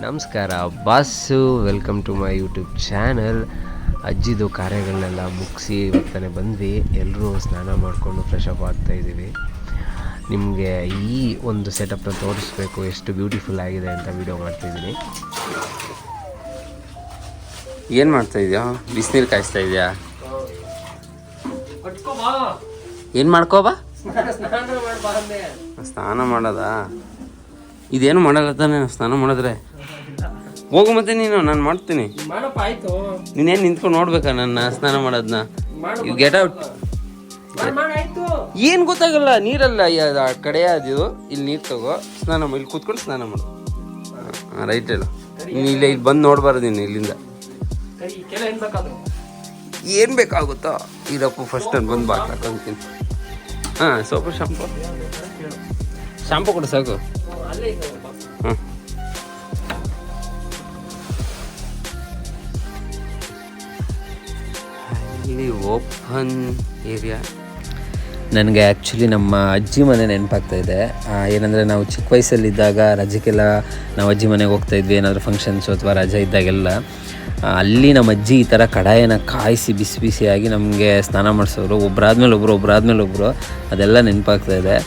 ನಮಸ್ಕಾರ boss, welcome to my YouTube channel. ಅಜ್ಜಿದು ಕಾರ್ಯಗಳನ್ನೆಲ್ಲ ಮುಗಿಸಿ ಇವತ್ತನೇ ಬಂದ್ವಿ. ಎಲ್ಲರೂ ಸ್ನಾನ ಮಾಡಿಕೊಂಡು ಫ್ರೆಶ್ ಅಪ್ ಆಗ್ತಾಯಿದ್ದೀವಿ. ನಿಮಗೆ ಈ ಒಂದು ಸೆಟಪ್ನ ತೋರಿಸ್ಬೇಕು, ಎಷ್ಟು ಬ್ಯೂಟಿಫುಲ್ ಆಗಿದೆ ಅಂತ ವಿಡಿಯೋ ಮಾಡ್ತಾಯಿದ್ದೀನಿ. ಏನು ಮಾಡ್ತಾಯಿದ್ಯಾ? ಬಿಸಿನೀರು ಕಾಯಿಸ್ತಾ ಇದೆಯಾ? ಏನು ಮಾಡ್ಕೋಬಾ? ಸ್ನಾನ ಮಾಡೋದಾ? ಇದೇನು ಮಾಡಲ್ಲ ತಾನೆ ಸ್ನಾನ ಮಾಡಿದ್ರೆ? ಹೋಗು ಮತ್ತೆ ನೀನು, ನಾನು ಮಾಡ್ತೀನಿ. ನೀನೇನು ನಿಂತ್ಕೊಂಡು ನೋಡ್ಬೇಕಾ ನನ್ನ ಸ್ನಾನ ಮಾಡೋದನ್ನ? You get out. ಏನು ಗೊತ್ತಾಗಲ್ಲ, ನೀರಲ್ಲ ಆ ಕಡೆ ಅದು. ಇಲ್ಲಿ ನೀರು ತಗೋ, ಸ್ನಾನ ಇಲ್ಲಿ ಕೂತ್ಕೊಂಡು ಸ್ನಾನ ಮಾಡು. ರೈಟ್ ಹೇಳು. ನೀನು ಇಲ್ಲಿ ಬಂದು ನೋಡ್ಬಾರ್ದು ನೀನು ಇಲ್ಲಿಂದ. ಏನು ಬೇಕಾಗುತ್ತೋ ಇದಪ್ಪ ಫಸ್ಟ್ ನಾನು ಬಂದು ಬಾಕ್ಲಾಕೊಂತೀನಿ. ಹಾಂ, ಸೋಪು ಶಾಂಪು ಕೊಡು ಸಾಕು. ಹ್ಞೂ, ಇಲ್ಲಿ ಓಪನ್ ಏರಿಯಾ. ನನಗೆ ಆ್ಯಕ್ಚುಲಿ ನಮ್ಮ ಅಜ್ಜಿ ಮನೆ ನೆನಪಾಗ್ತಾಯಿದೆ. ಏನಂದರೆ ನಾವು ಚಿಕ್ಕ ವಯಸ್ಸಲ್ಲಿದ್ದಾಗ ರಜೆಗೆಲ್ಲ ನಾವು ಅಜ್ಜಿ ಮನೆಗೆ ಹೋಗ್ತಾಯಿದ್ವಿ. ಏನಾದರೂ ಫಂಕ್ಷನ್ಸು ಅಥವಾ ರಜೆ ಇದ್ದಾಗೆಲ್ಲ ಅಲ್ಲಿ ನಮ್ಮ ಅಜ್ಜಿ ಈ ಥರ ಕಡಾಯಿನ ಕಾಯಿಸಿ ಬಿಸಿ ಬಿಸಿಯಾಗಿ ನಮಗೆ ಸ್ನಾನ ಮಾಡಿಸೋರು. ಒಬ್ಬರಾದ್ಮೇಲೆ ಒಬ್ಬರು ಅದೆಲ್ಲ ನೆನಪಾಗ್ತಾಯಿದೆ.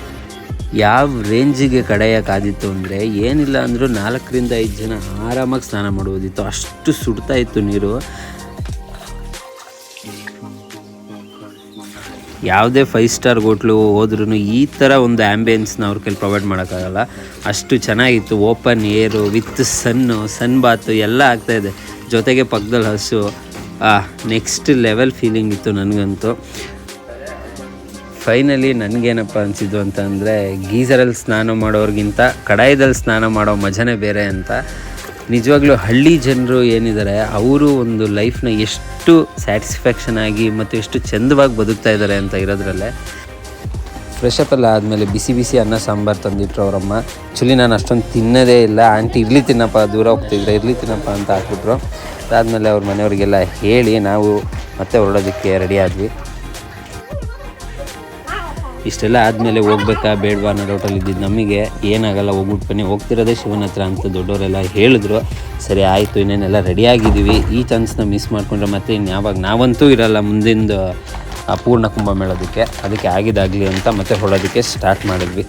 ಯಾವ ರೇಂಜಿಗೆ ಕಡಾಯ ಕಾದಿತ್ತು ಅಂದರೆ ಏನಿಲ್ಲ ಅಂದರೂ 4ರಿಂದ 5 ಜನ ಆರಾಮಾಗಿ ಸ್ನಾನ ಮಾಡುವುದಿತ್ತು. ಅಷ್ಟು ಸುಡ್ತಾ ಇತ್ತು ನೀರು. ಯಾವುದೇ 5 ಸ್ಟಾರ್ ಹೋಟ್ಲು ಹೋದ್ರೂ ಈ ಥರ ಒಂದು ಆ್ಯಂಬಿಯನ್ಸ್ನ ಅವ್ರ ಕೈಲಿ ಪ್ರೊವೈಡ್ ಮಾಡೋಕ್ಕಾಗಲ್ಲ. ಅಷ್ಟು ಚೆನ್ನಾಗಿತ್ತು. ಓಪನ್ ಏರು ವಿತ್ ಸನ್ ಬಾತು ಎಲ್ಲ ಆಗ್ತಾಯಿದೆ. ಜೊತೆಗೆ ಪಕ್ಕದಲ್ಲಿ ಹಸು. ನೆಕ್ಸ್ಟ್ ಲೆವೆಲ್ ಫೀಲಿಂಗ್ ಇತ್ತು ನನಗಂತೂ. ಫೈನಲಿ ನನಗೇನಪ್ಪ ಅನಿಸಿದ್ದು ಅಂತಂದರೆ, ಗೀಝರಲ್ಲಿ ಸ್ನಾನ ಮಾಡೋರಿಗಿಂತ ಕಡಾಯದಲ್ಲಿ ಸ್ನಾನ ಮಾಡೋ ಮಜನೇ ಬೇರೆ ಅಂತ. ನಿಜವಾಗ್ಲೂ ಹಳ್ಳಿ ಜನರು ಏನಿದ್ದಾರೆ ಅವರು ಒಂದು ಲೈಫ್ನ ಎಷ್ಟು ಸ್ಯಾಟಿಸ್ಫ್ಯಾಕ್ಷನ್ ಆಗಿ ಮತ್ತು ಎಷ್ಟು ಚಂದವಾಗಿ ಬದುಕ್ತಾ ಇದ್ದಾರೆ ಅಂತ ಇರೋದ್ರಲ್ಲೇ. ಫ್ರೆಶಪ್ ಎಲ್ಲ ಆದಮೇಲೆ ಬಿಸಿ ಬಿಸಿ ಅನ್ನ ಸಾಂಬಾರು ತಂದಿಟ್ರು ಅವರಮ್ಮ. ಆ್ಯಕ್ಚುಲಿ ನಾನು ಅಷ್ಟೊಂದು ತಿನ್ನೋದೇ ಇಲ್ಲ. ಆಂಟಿ ಇರಲಿ ತಿನ್ನಪ್ಪ, ದೂರ ಹೋಗ್ತಿದ್ರೆ ಇರಲಿ ತಿನ್ನಪ್ಪ ಅಂತ ಹಾಕ್ಬಿಟ್ರು. ಅದಾದಮೇಲೆ ಅವ್ರ ಮನೆಯವರಿಗೆಲ್ಲ ಹೇಳಿ ನಾವು ಮತ್ತೆ ಹೊರಡೋದಕ್ಕೆ ರೆಡಿ ಆದ್ವಿ. ಇಷ್ಟೆಲ್ಲ ಆದಮೇಲೆ ಹೋಗ್ಬೇಕಾ ಬೇಡವಾ ಅನ್ನೋ ಡೌಟಲ್ಲಿ ಇದ್ದಿದ್ದು ನಮಗೆ, ಏನಾಗಲ್ಲ ಹೋಗ್ಬಿಟ್ಟು ಬನ್ನಿ, ಹೋಗ್ತಿರೋದೇ ಶಿವನ ಹತ್ರ ಅಂತ ದೊಡ್ಡವರೆಲ್ಲ ಹೇಳಿದ್ರು. ಸರಿ ಆಯಿತು, ಇನ್ನೇನೆಲ್ಲ ರೆಡಿಯಾಗಿದ್ದೀವಿ. ಈ ಚಾನ್ಸ್ನ ಮಿಸ್ ಮಾಡಿಕೊಂಡ್ರೆ ಮತ್ತೆ ಇನ್ಯಾವಾಗ ನಾವಂತೂ ಇರಲ್ಲ ಮುಂದಿಂದು ಪೂರ್ಣ ಕುಂಭಮೇಳೋದಕ್ಕೆ. ಅದಕ್ಕೆ ಆಗಿದ್ದಾಗಲಿ ಅಂತ ಮತ್ತೆ ಹೊರಡೋದಕ್ಕೆ ಸ್ಟಾರ್ಟ್ ಮಾಡಿದ್ವಿ.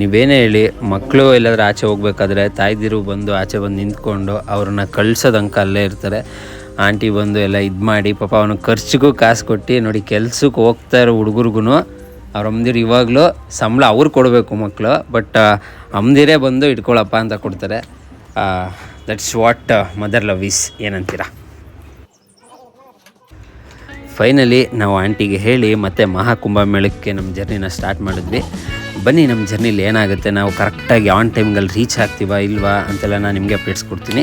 ನೀವೇನೇ ಹೇಳಿ, ಮಕ್ಕಳು ಎಲ್ಲಾದ್ರೂ ಆಚೆ ಹೋಗ್ಬೇಕಾದ್ರೆ ತಾಯ್ದಿರು ಬಂದು ಆಚೆ ಬಂದು ನಿಂತ್ಕೊಂಡು ಅವ್ರನ್ನ ಕಳ್ಸೋದಂಕ ಅಲ್ಲೇ ಇರ್ತಾರೆ. ಆಂಟಿ ಬಂದು ಎಲ್ಲ ಇದು ಮಾಡಿ ಪಾಪ ಅವನು ಖರ್ಚಿಗೂ ಕಾಸು ಕೊಟ್ಟು ನೋಡಿ, ಕೆಲ್ಸಕ್ಕೆ ಹೋಗ್ತಾ ಇರೋ ಹುಡುಗರಿಗೂ ಅವ್ರ ಅಮ್ಮದಿರು ಇವಾಗಲೂ ಸಂಬಳ ಅವ್ರು ಕೊಡಬೇಕು ಮಕ್ಕಳು, ಬಟ್ ಅಮ್ಮದಿರೇ ಬಂದು ಇಟ್ಕೊಳ್ಳಪ್ಪ ಅಂತ ಕೊಡ್ತಾರೆ. That's what mother love is. ಏನಂತೀರಾ? ಫೈನಲಿ ನಾವು ಆಂಟಿಗೆ ಹೇಳಿ ಮತ್ತೆ ಮಹಾಕುಂಭಮೇಳಕ್ಕೆ ನಮ್ಮ ಜರ್ನಿನ ಸ್ಟಾರ್ಟ್ ಮಾಡಿದ್ವಿ. ಬನ್ನಿ, ನಮ್ಮ ಜರ್ನಿಲಿ ಏನಾಗುತ್ತೆ, ನಾವು ಕರೆಕ್ಟಾಗಿ ಆನ್ ಟೈಮ್ಗಲ್ಲಿ ರೀಚ್ ಆಗ್ತೀವಾ ಇಲ್ವಾ ಅಂತೆಲ್ಲ ನಾನು ನಿಮಗೆ ಅಪ್ಡೇಟ್ಸ್ ಕೊಡ್ತೀನಿ.